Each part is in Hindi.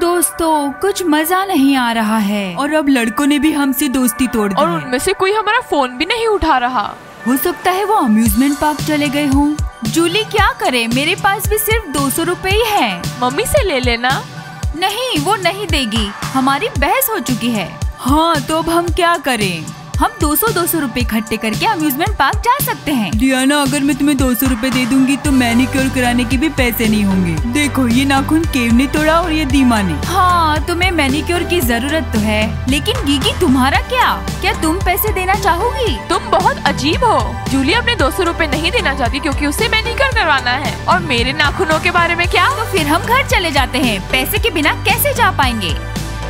दोस्तों कुछ मजा नहीं आ रहा है और अब लड़कों ने भी हमसे दोस्ती तोड़ दी और उनमें से कोई हमारा फोन भी नहीं उठा रहा। हो सकता है वो अम्यूजमेंट पार्क चले गए हों। जूली क्या करे, मेरे पास भी सिर्फ 200 रुपए ही है। मम्मी से ले लेना। नहीं, वो नहीं देगी, हमारी बहस हो चुकी है। हाँ तो अब हम क्या करें? हम 200 रुपए इकट्ठे करके अम्यूजमेंट पार्क जा सकते हैं। डियाना, अगर मैं तुम्हें 200 रुपए दे दूंगी तो मैनिक्योर कराने के भी पैसे नहीं होंगे। देखो, ये नाखून केव ने तोड़ा और ये दीमा ने। हाँ, तुम्हें मैनिक्योर की जरूरत तो है, लेकिन गीगी तुम्हारा क्या तुम पैसे देना चाहोगी? तुम बहुत अजीब हो। जूली अपने 200 रुपए नहीं देना चाहती क्योंकि उसे मैनिक्योर करवाना है। और मेरे नाखूनों के बारे में क्या? तो फिर हम घर चले जाते हैं, पैसे के बिना कैसे जा पाएंगे?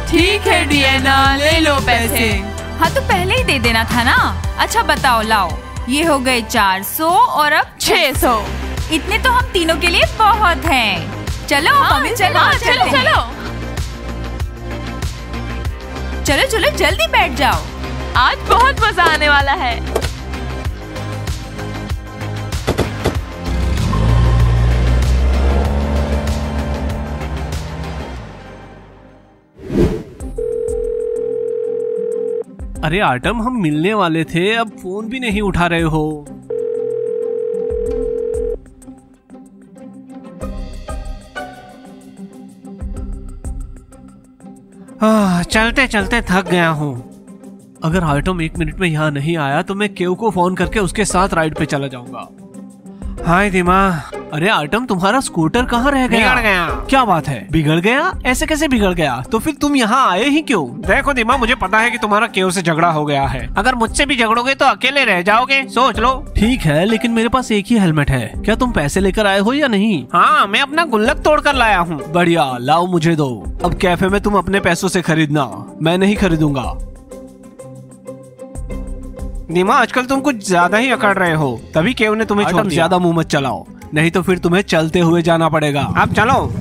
ठीक है डियाना, ले लो पैसे। हाँ तो पहले ही दे देना था ना। अच्छा बताओ, लाओ, ये हो गए 400 और अब 600। इतने तो हम तीनों के लिए बहुत हैं। चलो हाँ, चलो जल्दी बैठ जाओ। आज बहुत मजा आने वाला है। अरे आटम, हम मिलने वाले थे, अब फोन भी नहीं उठा रहे हो। चलते चलते थक गया हूँ। अगर आटम 1 मिनट में यहाँ नहीं आया तो मैं केव को फोन करके उसके साथ राइड पे चला जाऊंगा। हाय दिमा। अरे आटम, तुम्हारा स्कूटर कहाँ रह गया? बिगड़ गया। क्या बात है, बिगड़ गया? ऐसे कैसे बिगड़ गया? तो फिर तुम यहाँ आए ही क्यों? देखो दिमा, मुझे पता है कि तुम्हारा केव से झगड़ा हो गया है। अगर मुझसे भी झगड़ोगे तो अकेले रह जाओगे, सोच लो। ठीक है, लेकिन मेरे पास एक ही हेलमेट है। क्या तुम पैसे लेकर आए हो या नहीं? हाँ, मैं अपना गुल्लक तोड़ कर लाया हूँ। बढ़िया, लाओ मुझे दो। अब कैफे में तुम अपने पैसों से खरीदना, मैं नहीं खरीदूंगा। दिमा, आजकल तुम कुछ ज्यादा ही अकड़ रहे हो, तभी केव ने तुम्हें छोड़ दिया। ज्यादा मुंह मत चलाओ, नहीं तो फिर तुम्हें चलते हुए जाना पड़ेगा। अब चलो।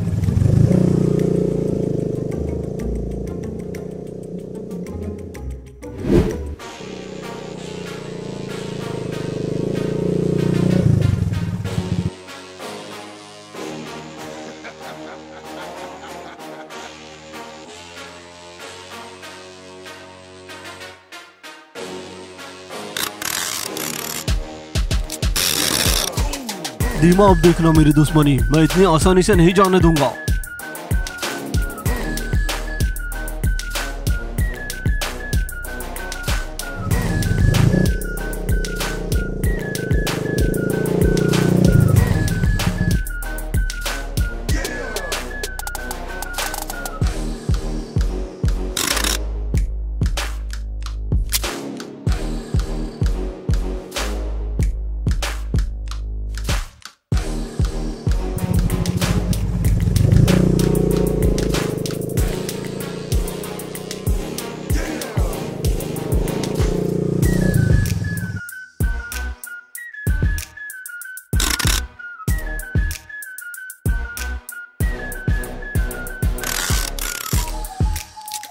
दीमा, अब देखना मेरी दुश्मनी, मैं इतनी आसानी से नहीं जाने दूंगा।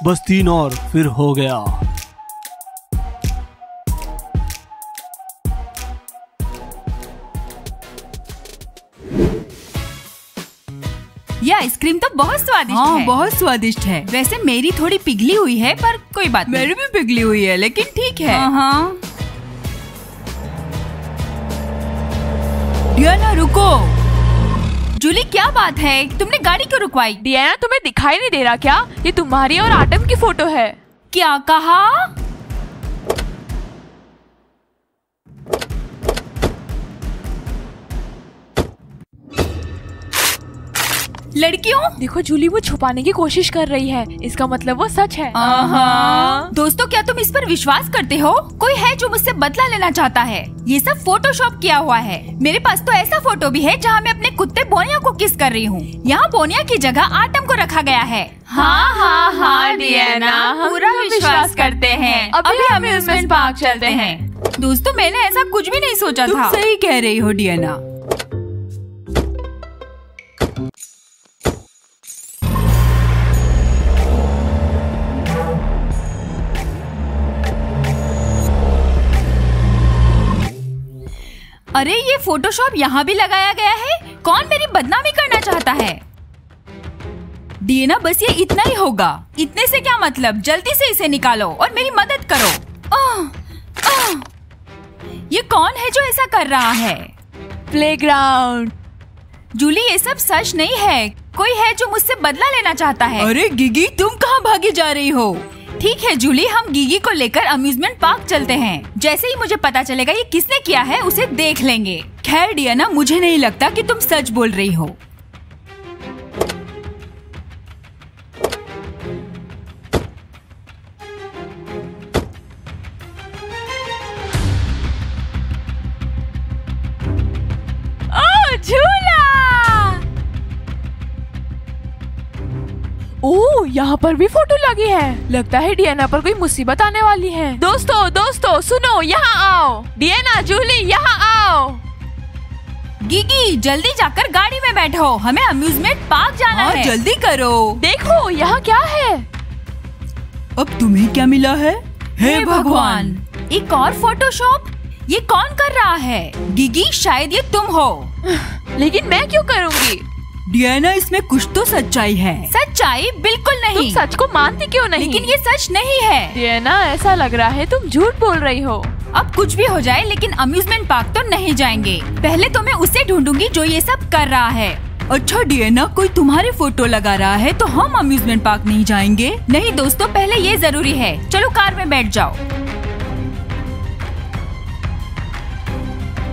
बस 3 और फिर हो गया। ये आइसक्रीम तो बहुत स्वादिष्ट है। बहुत स्वादिष्ट है। वैसे मेरी थोड़ी पिघली हुई है, पर कोई बात नहीं। मेरी भी पिघली हुई है, लेकिन ठीक है। हाँ। डियाना, रुको। जूली, क्या बात है, तुमने गाड़ी क्यों रुकवाई? डियाना, तुम्हें दिखाई नहीं दे रहा क्या? ये तुम्हारी और आटम की फोटो है। क्या कहा? लड़कियों, देखो जूली, वो छुपाने की कोशिश कर रही है, इसका मतलब वो सच है। दोस्तों, क्या तुम इस पर विश्वास करते हो? कोई है जो मुझसे बदला लेना चाहता है। ये सब फोटोशॉप किया हुआ है। मेरे पास तो ऐसा फोटो भी है जहाँ मैं अपने कुत्ते बोनिया को किस कर रही हूँ। यहाँ बोनिया की जगह आटम को रखा गया है। हाँ डियाना, पूरा विश्वास करते हैं। अभी अम्यूजमेंट पार्क चलते हैं। दोस्तों, मैंने ऐसा कुछ भी नहीं सोचा था। तुम सही कह रही हो डियाना। अरे, ये फोटोशॉप यहाँ भी लगाया गया है। कौन मेरी बदनामी करना चाहता है? डिएना बस ये इतना ही होगा। इतने से क्या मतलब, जल्दी से इसे निकालो और मेरी मदद करो। ये कौन है जो ऐसा कर रहा है? प्लेग्राउंड। जूली ये सब सच नहीं है, कोई है जो मुझसे बदला लेना चाहता है। अरे गिगी, तुम कहाँ भागी जा रही हो? ठीक है जूली, हम गिगी को लेकर अम्यूजमेंट पार्क चलते हैं। जैसे ही मुझे पता चलेगा ये किसने किया है उसे देख लेंगे। खैर डियाना, मुझे नहीं लगता कि तुम सच बोल रही हो। ओह, यहाँ पर भी फोटो लगी है। लगता है डियाना पर कोई मुसीबत आने वाली है। दोस्तों सुनो, यहाँ आओ। डियाना, जूली, यहाँ आओ। गिगी जल्दी जाकर गाड़ी में बैठो, हमें अम्यूजमेंट पार्क जाना है। जल्दी करो। देखो यहाँ क्या है। अब तुम्हें क्या मिला है? हे भगवान, एक और फोटोशॉप। ये कौन कर रहा है? गिगी शायद ये तुम हो। लेकिन मैं क्यों करूँगी? डियाना, इसमें कुछ तो सच्चाई है। सच्चाई? बिल्कुल नहीं। तुम सच को मानती क्यों नहीं? लेकिन ये सच नहीं है। डियाना, ऐसा लग रहा है तुम झूठ बोल रही हो। अब कुछ भी हो जाए, लेकिन अम्यूजमेंट पार्क तो नहीं जाएंगे। पहले तो मैं उसे ढूंढूंगी जो ये सब कर रहा है। अच्छा डियाना, कोई तुम्हारे फोटो लगा रहा है तो हम अम्यूजमेंट पार्क नहीं जाएंगे? नहीं दोस्तों, पहले ये जरूरी है। चलो कार में बैठ जाओ।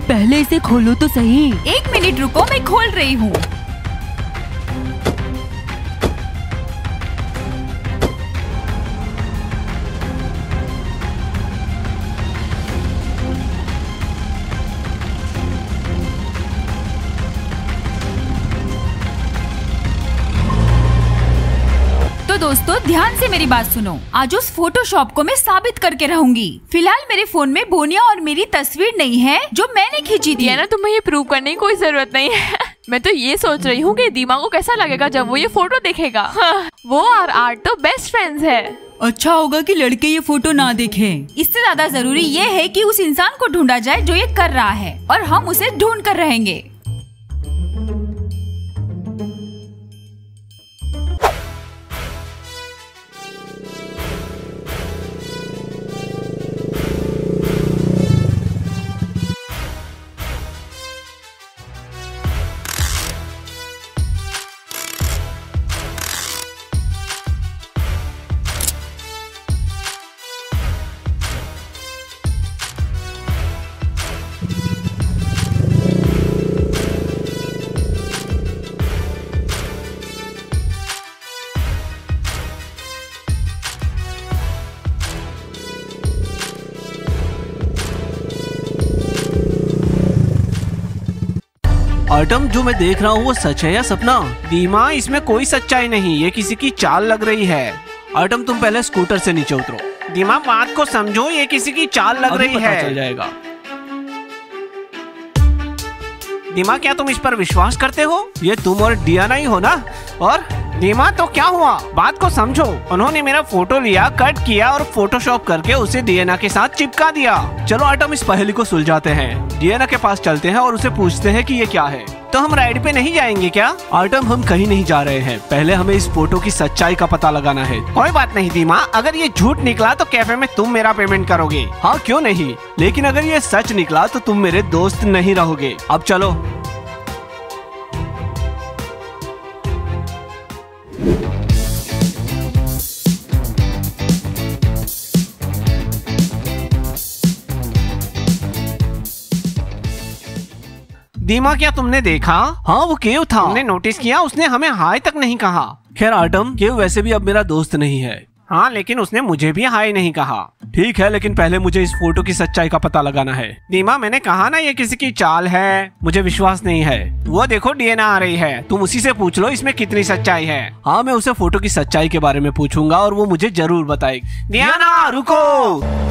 पहले इसे खोलो तो सही। 1 मिनट रुको, मैं खोल रही हूँ। दोस्तों ध्यान से मेरी बात सुनो। आज उस फोटोशॉप को मैं साबित करके रहूंगी। फिलहाल मेरे फोन में बोनिया और मेरी तस्वीर नहीं है जो मैंने खींची थी। ना तुम्हें ये प्रूव करने की कोई जरूरत नहीं है। मैं तो ये सोच रही हूँ कि दीमा को कैसा लगेगा जब वो ये फोटो देखेगा। वो और आर्ट तो बेस्ट फ्रेंड्स है। अच्छा होगा कि लड़के ये फोटो ना देखें। इससे ज्यादा जरूरी ये है कि उस इंसान को ढूंढा जाए जो ये कर रहा है, और हम उसे ढूंढ कर रहेंगे। आइटम जो मैं देख रहा हूँ वो सच है या सपना? दीमा, इसमें कोई सच्चाई नहीं, ये किसी की चाल लग रही है। आइटम तुम पहले स्कूटर से नीचे उतरो। दीमा, बात को समझो, ये किसी की चाल लग रही है। चल जाएगा। दीमा, क्या तुम इस पर विश्वास करते हो? ये तुम और डियाना ही हो ना? और दीमा, तो क्या हुआ? बात को समझो। उन्होंने मेरा फोटो लिया, कट किया और फोटोशॉप करके उसे डियाना के साथ चिपका दिया। चलो आइटम, इस पहेली को सुलझाते हैं। डियाना के पास चलते हैं और उसे पूछते हैं कि ये क्या है। तो हम राइड पे नहीं जाएंगे क्या? आइटम, हम कहीं नहीं जा रहे हैं। पहले हमें इस फोटो की सच्चाई का पता लगाना है। कोई बात नहीं दीमा, अगर ये झूठ निकला तो कैफे में तुम मेरा पेमेंट करोगे। हाँ क्यों नहीं, लेकिन अगर ये सच निकला तो तुम मेरे दोस्त नहीं रहोगे। अब चलो। दीमा, क्या तुमने देखा? हाँ, वो केव था। तुमने नोटिस किया? उसने हमें हाय तक नहीं कहा। खैर आइटम, केव वैसे भी अब मेरा दोस्त नहीं है। हाँ, लेकिन उसने मुझे भी हाय नहीं कहा। ठीक है, लेकिन पहले मुझे इस फोटो की सच्चाई का पता लगाना है। दीमा, मैंने कहा ना ये किसी की चाल है। मुझे विश्वास नहीं है। वो देखो, डियाना आ रही है। तुम उसी से पूछ लो इसमें कितनी सच्चाई है। हाँ, मैं उसे फोटो की सच्चाई के बारे में पूछूंगा और वो मुझे जरूर बताएगी। डियाना रुको।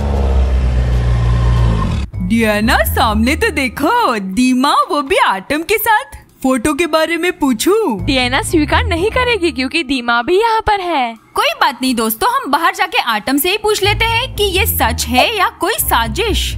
डियाना, सामने तो देखो। दीमा, वो भी आइटम के साथ। फोटो के बारे में पूछूं? डियाना स्वीकार नहीं करेगी क्योंकि दीमा भी यहाँ पर है। कोई बात नहीं दोस्तों, हम बाहर जाके आइटम से ही पूछ लेते हैं कि ये सच है या कोई साजिश।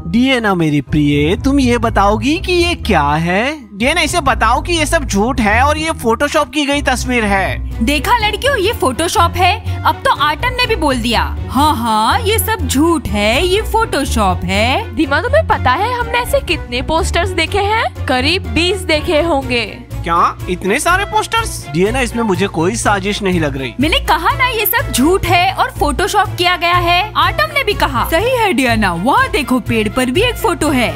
डियाना मेरी प्रिय, तुम ये बताओगी कि ये क्या है? डियाना इसे बताओ कि ये सब झूठ है और ये फोटोशॉप की गई तस्वीर है। देखा लड़कियों, ये फोटोशॉप है। अब तो आर्टम ने भी बोल दिया। हाँ हाँ, ये सब झूठ है, ये फोटोशॉप है। दीमा, तुम्हें पता है हमने ऐसे कितने पोस्टर्स देखे हैं? करीब 20 देखे होंगे। क्या इतने सारे पोस्टर्स? डियाना, इसमें मुझे कोई साजिश नहीं लग रही। मैंने कहा ना ये सब झूठ है और फोटोशॉप किया गया है। आर्टम ने भी कहा। सही है डियाना, वहाँ देखो पेड़ पर भी एक फोटो है।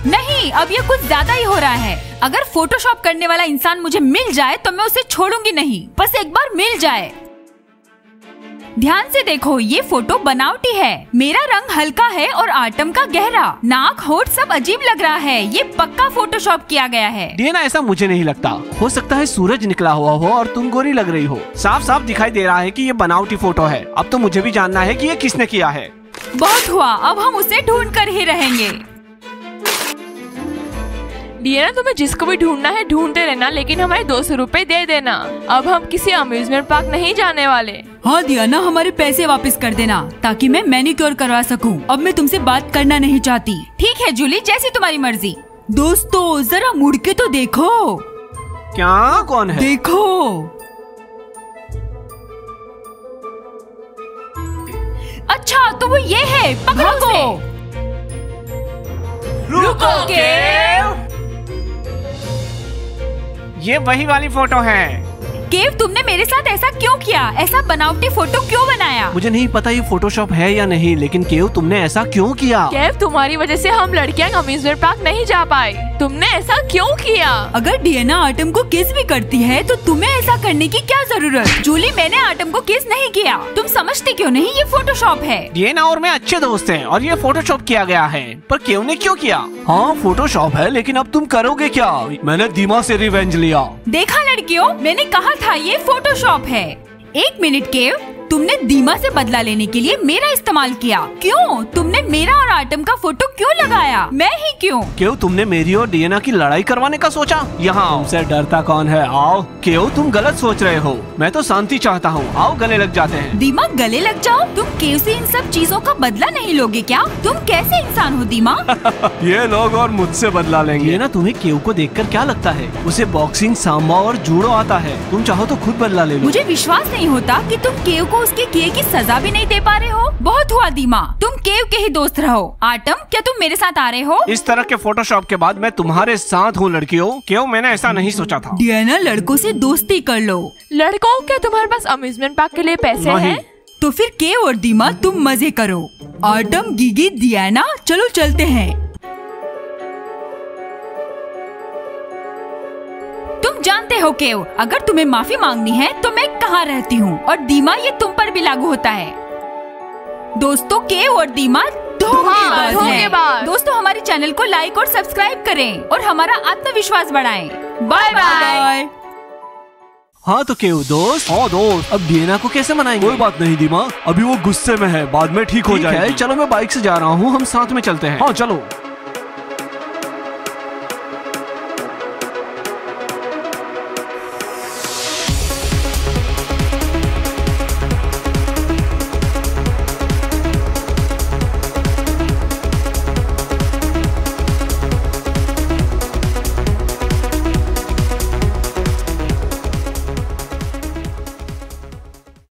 नहीं, अब ये कुछ ज्यादा ही हो रहा है। अगर फोटोशॉप करने वाला इंसान मुझे मिल जाए तो मैं उसे छोड़ूंगी नहीं। बस एक बार मिल जाए। ध्यान से देखो, ये फोटो बनावटी है। मेरा रंग हल्का है और आर्टम का गहरा। नाक, होठ सब अजीब लग रहा है। ये पक्का फोटोशॉप किया गया है। डियाना, ऐसा मुझे नहीं लगता। हो सकता है सूरज निकला हुआ हो और तुम गोरी लग रही हो। साफ साफ दिखाई दे रहा है कि ये बनावटी फोटो है। अब तो मुझे भी जानना है कि ये किसने किया है। बहुत हुआ, अब हम उसे ढूंढ कर ही रहेंगे। डियाना, तुम्हें जिसको भी ढूंढना है ढूंढते रहना, लेकिन हमारे 200 रुपए दे देना। अब हम किसी अम्यूजमेंट पार्क नहीं जाने वाले। हाँ डियाना, हमारे पैसे वापस कर देना ताकि मैं मैनिक्योर करवा सकूं। अब मैं तुमसे बात करना नहीं चाहती। ठीक है जूली, जैसी तुम्हारी मर्जी। दोस्तों जरा मुड़ के तो देखो। क्या? कौन है? देखो। अच्छा, तो वो ये है। पकड़ो उसे। रुको ये वही वाली फोटो है। केव, तुमने मेरे साथ ऐसा क्यों किया? ऐसा बनावटी फोटो क्यों बनाया? मुझे नहीं पता ये फोटोशॉप है या नहीं, लेकिन केव तुमने ऐसा क्यों किया? केव, तुम्हारी वजह से हम लड़कियां अम्यूजमेंट पार्क नहीं जा पाए। तुमने ऐसा क्यों किया? अगर डियाना आर्टम को किस भी करती है तो तुम्हें ऐसा करने की क्या जरूरत? जूली, मैंने आर्टम को किस नहीं किया। तुम समझते क्यों नहीं? ये फोटोशॉप है। डियाना और मैं अच्छे दोस्त हैं और ये फोटोशॉप किया गया है। पर केव ने क्यों किया? हाँ, फोटोशॉप है, लेकिन अब तुम करोगे क्या? मैंने दीमा से रिवेंज लिया। देखा लड़कियों, मैंने कहा था ये फोटोशॉप है। 1 मिनट केव, तुमने दीमा से बदला लेने के लिए मेरा इस्तेमाल किया। क्यों? तुमने मेरा और आर्टम का फोटो क्यों लगाया? मैं ही क्यों? क्यों तुमने मेरी और डियाना की लड़ाई करवाने का सोचा? यहाँ तुमसे डरता कौन है? आओ। क्यों तुम गलत सोच रहे हो? मैं तो शांति चाहता हूँ। आओ गले लग जाते हैं। दीमा, गले लग जाओ? तुम केव से इन सब चीजों का बदला नहीं लोगे क्या? तुम कैसे इंसान हो दीमा? ये लोग और मुझसे बदला लेंगे। ना, तुम्हें केव को देखकर क्या लगता है? उसे बॉक्सिंग, सांबा और जूडो आता है। तुम चाहो तो खुद बदला ले लो। मुझे विश्वास नहीं होता कि तुम केव को उसके किए की सजा भी नहीं दे पा रहे हो। बहुत हुआ दीमा, तुम केव के ही दोस्त रहो। आर्टम, क्या तुम मेरे साथ आ रहे हो? इस तरह के फोटोशॉप के बाद मैं तुम्हारे साथ हूँ लड़कियों। क्यों? मैंने ऐसा नहीं सोचा था। डियाना, लड़कों से दोस्ती कर लो। लड़कों, क्या तुम्हारे पास अम्यूजमेंट पार्क के लिए पैसे हैं? तो फिर केव और दीमा तुम मजे करो। आर्टम, गिगी, डियाना, चलो चलते हैं। तुम जानते हो केव, अगर तुम्हें माफी मांगनी है तो मैं कहाँ रहती हूँ, और दीमा ये तुम पर भी लागू होता है। दोस्तों, केव और दीमा धोखेबाज हैं। दोस्तों, हमारे चैनल को लाइक और सब्सक्राइब करें और हमारा आत्मविश्वास बढ़ाएं। Bye bye. हाँ तो केव दोस्त। हाँ दोस्त, अब डियाना को कैसे मनाएंगे? कोई बात नहीं दीमा, अभी वो गुस्से में है, बाद में ठीक हो जाएगी। चलो मैं बाइक से जा रहा हूँ, हम साथ में चलते हैं। हाँ चलो।